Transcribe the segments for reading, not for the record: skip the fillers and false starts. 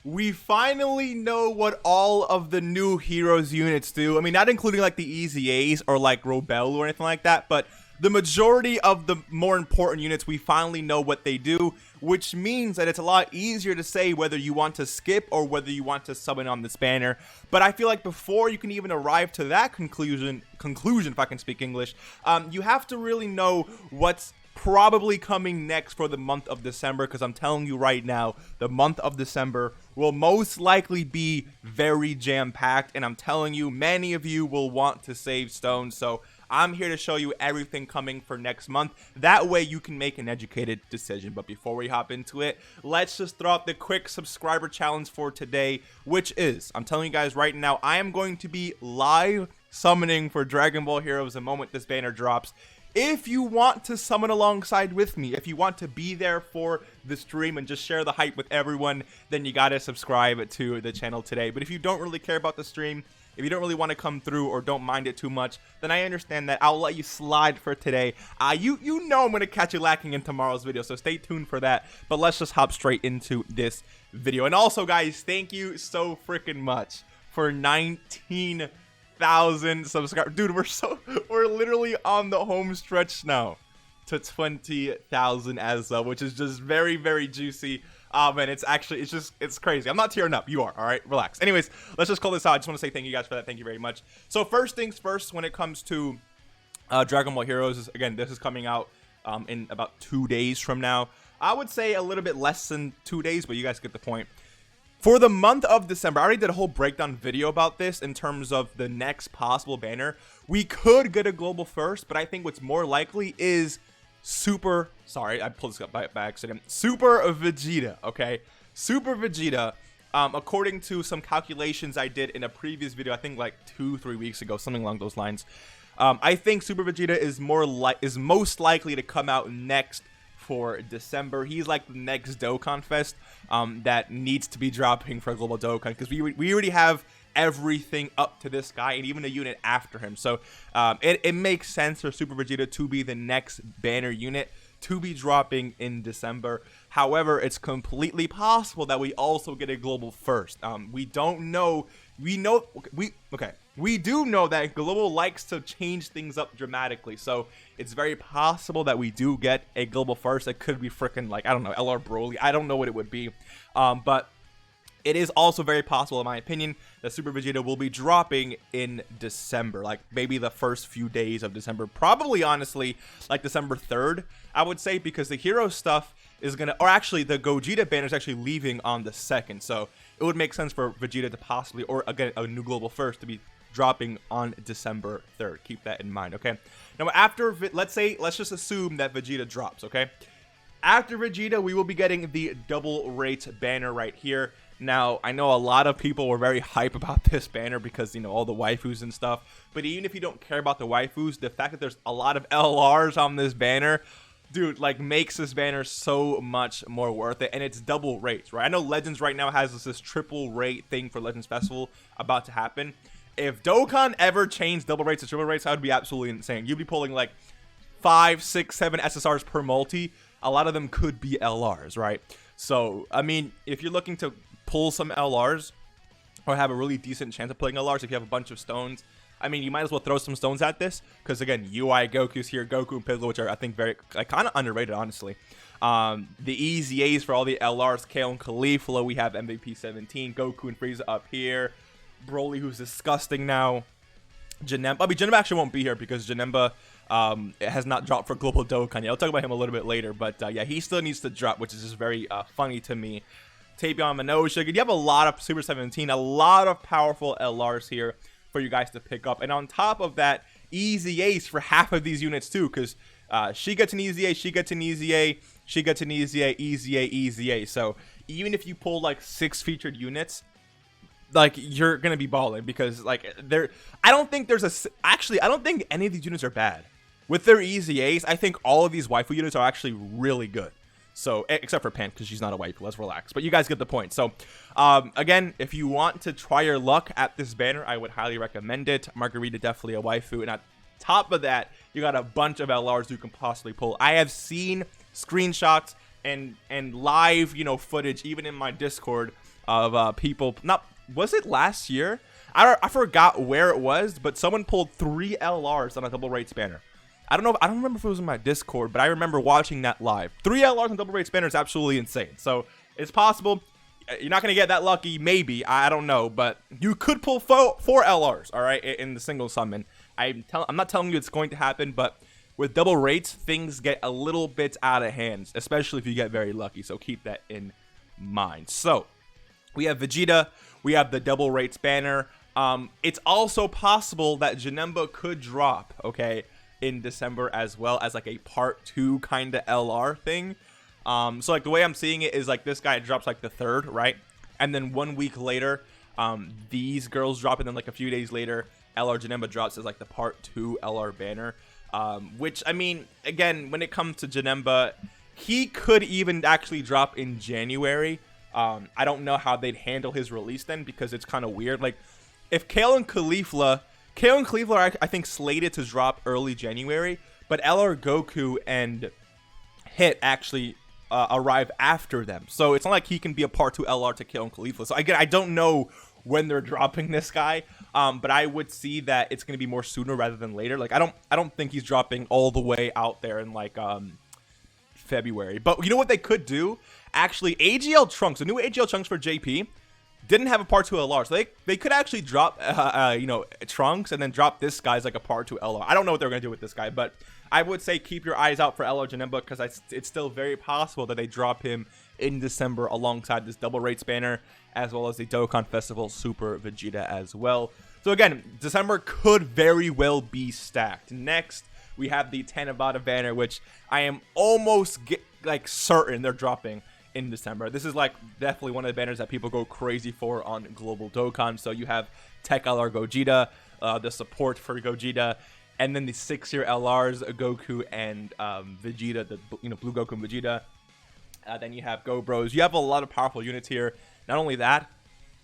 we finally know what all of the new heroes units do. I mean, not including like the Easy A's or like Robel or anything like that, but the majority of the more important units, we finally know what they do, which means that it's a lot easier to say whether you want to skip or whether you want to summon on this banner. But I feel like before you can even arrive to that conclusion, if I can speak English, you have to really know what's probably coming next for the month of December, because I'm telling you right now, the month of December will most likely be very jam-packed, and I'm telling you, many of you will want to save stones, so I'm here to show you everything coming for next month. That way you can make an educated decision. But before we hop into it, let's just throw out the quick subscriber challenge for today, which is, I'm telling you guys right now, I am going to be live summoning for Dragon Ball Heroes the moment this banner drops. If you want to summon alongside with me, if you want to be there for the stream and just share the hype with everyone, then you gotta subscribe to the channel today. But if you don't really care about the stream, if you don't really want to come through or don't mind it too much, then I understand that. I'll let you slide for today. You know I'm going to catch you lacking in tomorrow's video, so stay tuned for that. But let's just hop straight into this video. And also, guys, thank you so freaking much for 19,000 subscribers. Dude, we're literally on the home stretch now to 20,000 as well, which is just very, very juicy. And it's crazy. I'm not tearing up. You are, all right? Relax. Anyways, let's just call this out. I just want to say thank you guys for that. Thank you very much. So first things first, when it comes to Dragon Ball Heroes, again, this is coming out in about 2 days from now. I would say a little bit less than 2 days, but you guys get the point. For the month of December, I already did a whole breakdown video about this in terms of the next possible banner. We could get a global first, but I think what's more likely is Super Vegeta, okay? Super Vegeta, according to some calculations I did in a previous video, I think like 2-3 weeks ago, something along those lines. I think Super Vegeta is most likely to come out next for December. He's like the next Dokkan Fest that needs to be dropping for Global Dokkan, because we already have everything up to this guy and even a unit after him, so it makes sense for Super Vegeta to be the next banner unit to be dropping in December. However, it's completely possible that we also get a global first. We don't know. We do know that global likes to change things up dramatically, so it's very possible that we do get a global first. It could be freaking, like, I don't know, LR Broly. I don't know what it would be, but it is also very possible, in my opinion, that Super Vegeta will be dropping in December, like maybe the first few days of December. Probably, honestly, like December 3rd, I would say, because the hero stuff is gonna, or actually the Gogeta banner is actually leaving on the 2nd, so it would make sense for Vegeta to possibly, or again, a new global first to be dropping on December 3rd. Keep that in mind, okay? Now, after, let's just assume that Vegeta drops, okay? After Vegeta, we will be getting the double rate banner right here. Now, I know a lot of people were very hype about this banner because, you know, all the waifus and stuff. But even if you don't care about the waifus, the fact that there's a lot of LRs on this banner, dude, like, makes this banner so much more worth it. And it's double rates, right? I know Legends right now has this triple rate thing for Legends Festival about to happen. If Dokkan ever changed double rates to triple rates, that would be absolutely insane. You'd be pulling like 5, 6, 7 SSRs per multi. A lot of them could be LRs, right? So, I mean, if you're looking to pull some LRs or have a really decent chance of pulling LRs, if you have a bunch of stones, I mean, you might as well throw some stones at this, because again, UI Goku's here, Goku and Piccolo, which are, I think, very, like, kind of underrated, honestly. The Easy A's for all the LRs, Kale and Caulifla, we have MVP 17, Goku and Frieza up here, Broly, who's disgusting now, Janemba. I mean, Janemba actually won't be here because Janemba it has not dropped for Global Dokkan. Yeah, I'll talk about him a little bit later, but yeah, he still needs to drop, which is just very funny to me. Tapion, Minoshig, you have a lot of Super 17, a lot of powerful LRs here for you guys to pick up. And on top of that, Easy Ace for half of these units too, because she gets an Easy A, she gets an Easy A, she gets an Easy A, Easy A, Easy A. So even if you pull like 6 featured units, like, you're gonna be balling, because like I don't think any of these units are bad. With their Easy A's, I think all of these waifu units are actually really good. So, except for Pan, because she's not a waifu. Let's relax. But you guys get the point. So, again, if you want to try your luck at this banner, I would highly recommend it. Margarita, definitely a waifu. And on top of that, you got a bunch of LRs you can possibly pull. I have seen screenshots and live, you know, footage, even in my Discord, of people. Not was it last year? I forgot where it was, but someone pulled 3 LRs on a double rates banner. I don't remember if it was in my Discord, but I remember watching that live. 3 LRs on double rates banner is absolutely insane. So it's possible. You're not gonna get that lucky, maybe. I don't know, but you could pull 4 LRs, all right, in the single summon. I'm not telling you it's going to happen, but with double rates, things get a little bit out of hand, especially if you get very lucky. So keep that in mind. So we have Vegeta, we have the double rates banner. It's also possible that Janemba could drop, okay, in December as well as like a part 2 kind of LR thing. So like the way I'm seeing it is like this guy drops like the 3rd, right? And then 1 week later, these girls drop, and then like a few days later, LR Janemba drops as like the part 2 LR banner. Which, I mean, again, when it comes to Janemba, he could even actually drop in January. I don't know how they'd handle his release then, because it's kind of weird. Like, if Kale and Caulifla are, I think, slated to drop early January, but LR Goku and Hit actually arrive after them. So it's not like he can be a part 2 LR to Kale and Caulifla. So again, I don't know when they're dropping this guy, but I would see that it's going to be more sooner rather than later. Like, I don't think he's dropping all the way out there in like February. But you know what they could do? Actually, AGL Trunks, the new AGL Trunks for JP, didn't have a part 2 LR, so they could actually drop you know, Trunks and then drop this guy as like a part 2 LR. I don't know what they're gonna do with this guy, but I would say keep your eyes out for LR Janemba, because it's still very possible that they drop him in December alongside this double rates banner, as well as the Dokkan Festival Super Vegeta as well. So again, December could very well be stacked. Next, we have the Tanabata banner, which I am almost like certain they're dropping in December. This is like definitely one of the banners that people go crazy for on Global Dokkan. So you have Tech LR Gogeta, the support for Gogeta, and then the 6-year LRs, Goku and Vegeta, the Blue Goku and Vegeta. Then you have Go Bros. You have a lot of powerful units here. Not only that,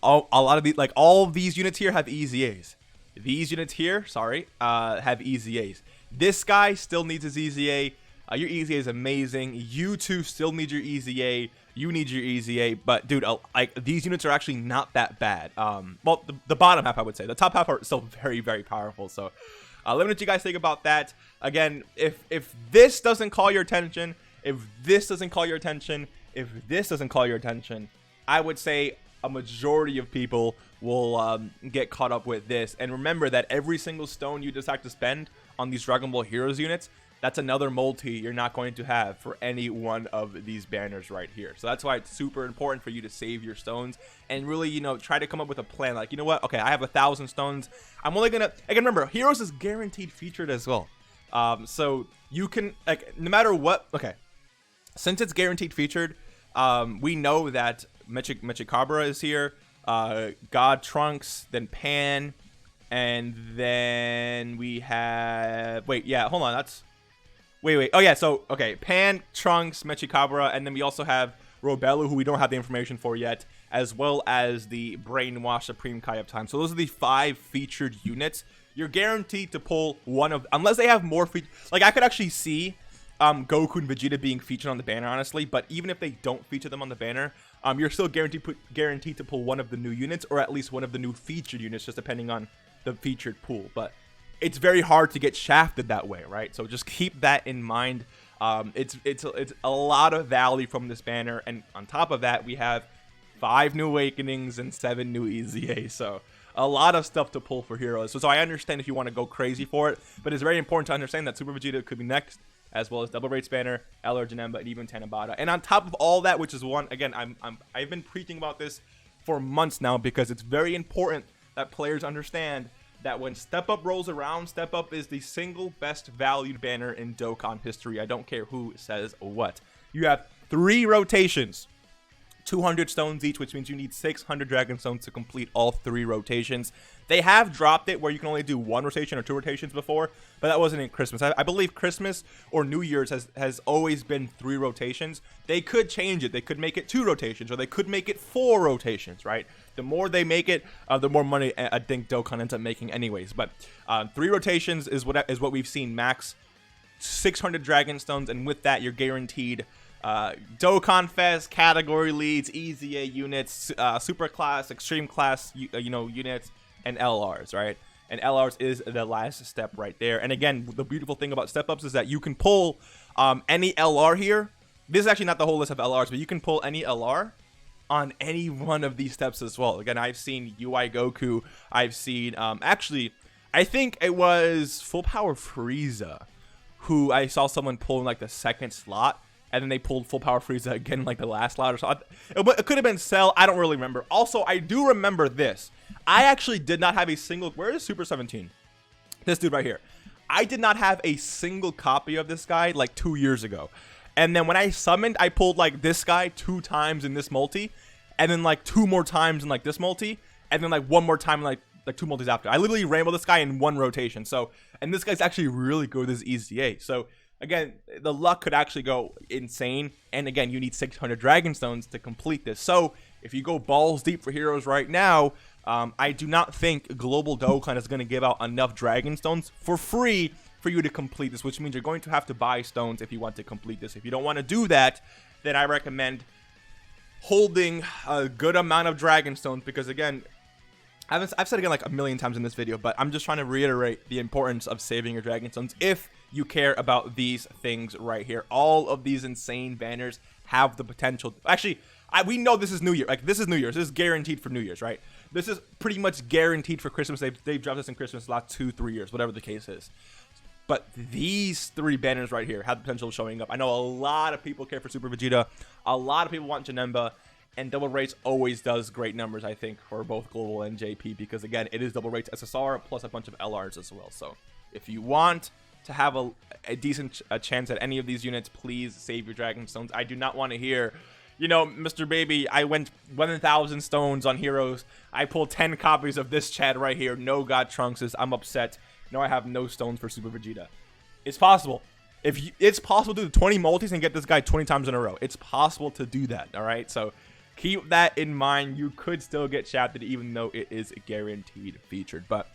a lot of these, like all of these units here have EZAs. These units here, sorry, have EZAs. This guy still needs his EZA. Your EZA is amazing. You two still need your EZA. You need your EZA. But dude, like these units are actually not that bad. Well, the bottom half, I would say. The top half are still very, very powerful. So let me know what you guys think about that. Again, if this doesn't call your attention, if this doesn't call your attention, if this doesn't call your attention, I would say a majority of people will get caught up with this. And remember that every single stone you decide to spend on these Dragon Ball Heroes units, that's another multi you're not going to have for any one of these banners right here. So that's why it's super important for you to save your stones and really, you know, try to come up with a plan. Like, you know what? Okay, I have 1,000 stones. I'm only gonna, again, remember, Heroes is guaranteed featured as well. So you can, like, no matter what, okay, since it's guaranteed featured, we know that Mechikabra is here, God Trunks, then Pan, and then we have, wait, yeah, hold on, that's, wait, oh yeah, so, okay, Pan, Trunks, Mechikabra, and then we also have Robelu, who we don't have the information for yet, as well as the Brainwash Supreme Kai of Time. So those are the 5 featured units. You're guaranteed to pull one of, unless they have more features, like I could actually see Goku and Vegeta being featured on the banner, honestly, but even if they don't feature them on the banner, you're still guaranteed to pull one of the new units, or at least one of the new featured units, just depending on the featured pool. But it's very hard to get shafted that way, right? So just keep that in mind. It's a lot of value from this banner, and on top of that, we have 5 new Awakenings and 7 new EZA. So a lot of stuff to pull for Heroes. So I understand if you want to go crazy for it, but it's very important to understand that Super Vegeta could be next, as well as Double Rates banner, LR Janemba, and even Tanabata. And on top of all that, which is one, again, I've been preaching about this for months now, because it's very important that players understand that when Step Up rolls around, Step Up is the single best valued banner in Dokkan history. I don't care who says what. You have 3 rotations, 200 stones each, which means you need 600 Dragon Stones to complete all 3 rotations. They have dropped it where you can only do 1 rotation or 2 rotations before, but that wasn't in Christmas. I believe Christmas or New Year's has always been 3 rotations. They could change it. They could make it 2 rotations, or they could make it 4 rotations, right? The more they make it, the more money I think Dokkan ends up making anyways. But 3 rotations is what we've seen max 600 Dragon Stones, and with that, you're guaranteed Dokkan Fest, category leads, EZA units, super class, extreme class, units, and LRs, right? And LRs is the last step right there. And again, the beautiful thing about step ups is that you can pull any LR here. This is actually not the whole list of LRs, but you can pull any LR on any one of these steps as well. Again, I've seen UI Goku. I've seen, actually, I think it was Full Power Frieza, who I saw someone pull in like the second slot, and then they pulled Full Power Frieza again like the last slot or so. It could have been Cell. I don't really remember. Also, I do remember this. I actually did not have a single, where is Super 17? This dude right here. I did not have a single copy of this guy like 2 years ago. And then when I summoned, I pulled like this guy 2 times in this multi, and then like 2 more times in like this multi, and then like 1 more time in like 2 multis after. I literally rainbowed this guy in 1 rotation. So, and this guy's actually really good as EZA. So again, the luck could actually go insane. And again, you need 600 Dragon Stones to complete this. So if you go balls deep for heroes right now, I do not think Global Dokkan is going to give out enough Dragon Stones for free for you to complete this, which means you're going to have to buy stones if you want to complete this. If you don't want to do that, then I recommend holding a good amount of Dragon Stones, because again, I've said it again like a million times in this video, but I'm just trying to reiterate the importance of saving your Dragon Stones if you care about these things right here. All of these insane banners have the potential. Actually, we know this is New Year. Like, this is New Year's. This is guaranteed for New Year's, right? This is pretty much guaranteed for Christmas. They've dropped this in Christmas the last 2-3 years, whatever the case is. But these 3 banners right here have the potential of showing up. I know a lot of people care for Super Vegeta. A lot of people want Janemba. And Double Rates always does great numbers, I think, for both Global and JP. Because, again, it is Double Rates SSR plus a bunch of LRs as well. So, if you want to have a decent chance at any of these units, please save your Dragon Stones. I do not want to hear, you know, Mr. Baby, I went 1,000 stones on heroes. I pulled 10 copies of this Chad right here. No God Trunkses. I'm upset. No, I have no stones for Super Vegeta. It's possible. It's possible to do 20 multis and get this guy 20 times in a row. It's possible to do that, all right? So keep that in mind. You could still get shafted even though it is guaranteed featured. But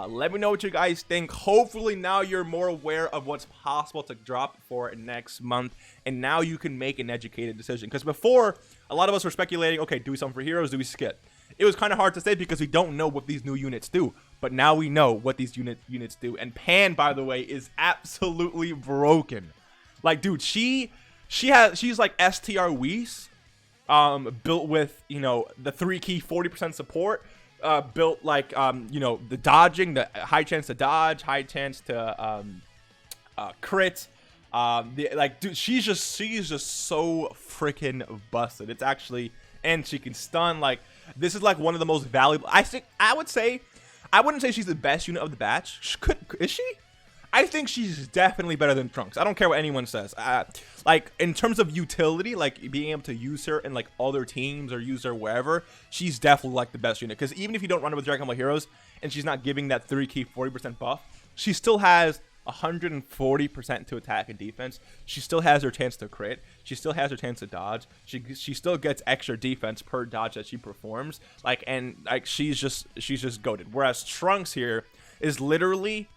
let me know what you guys think. Hopefully now you're more aware of what's possible to drop for next month. And now you can make an educated decision. Because before, a lot of us were speculating, okay, do we something for heroes? Do we skip? It was kind of hard to say because we don't know what these new units do. But now we know what these units do. And Pan, by the way, is absolutely broken. Like, dude, she's like STR Whis, built with, you know, the 3-key 40% support. Built like, you know, the dodging, the high chance to dodge, high chance to crit. Like, dude, she's just so freaking busted. It's actually, and she can stun. Like, this is like one of the most valuable. I wouldn't say she's the best unit of the batch. Is she? I think she's definitely better than Trunks. I don't care what anyone says. Like, in terms of utility, like being able to use her in like other teams or use her wherever, she's definitely like the best unit. Because even if you don't run it with Dragon Ball Heroes and she's not giving that 3-key 40% buff, she still has 140% to attack and defense. She still has her chance to crit. She still has her chance to dodge. She still gets extra defense per dodge that she performs. Like, and like she's just goated. Whereas Trunks here is literally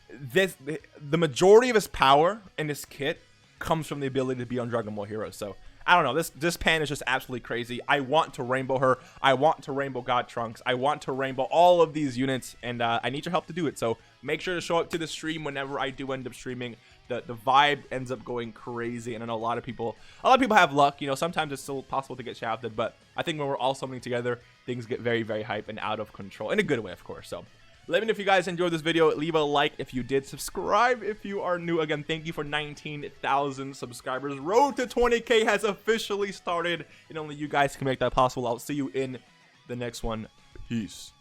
the majority of his power in this kit comes from the ability to be on Dragon Ball Heroes. So I don't know, this Pan is just absolutely crazy. I want to rainbow her. I want to rainbow God Trunks. I want to rainbow all of these units, and I need your help to do it. So make sure to show up to the stream whenever I do end up streaming. The vibe ends up going crazy, and I know a lot of people have luck. You know, sometimes it's still possible to get shafted, but I think when we're all summoning together, things get very, very hype and out of control in a good way, of course. So let me know if you guys enjoyed this video. Leave a like if you did. Subscribe if you are new. Again, thank you for 19,000 subscribers. Road to 20K has officially started, and only you guys can make that possible. I'll see you in the next one. Peace.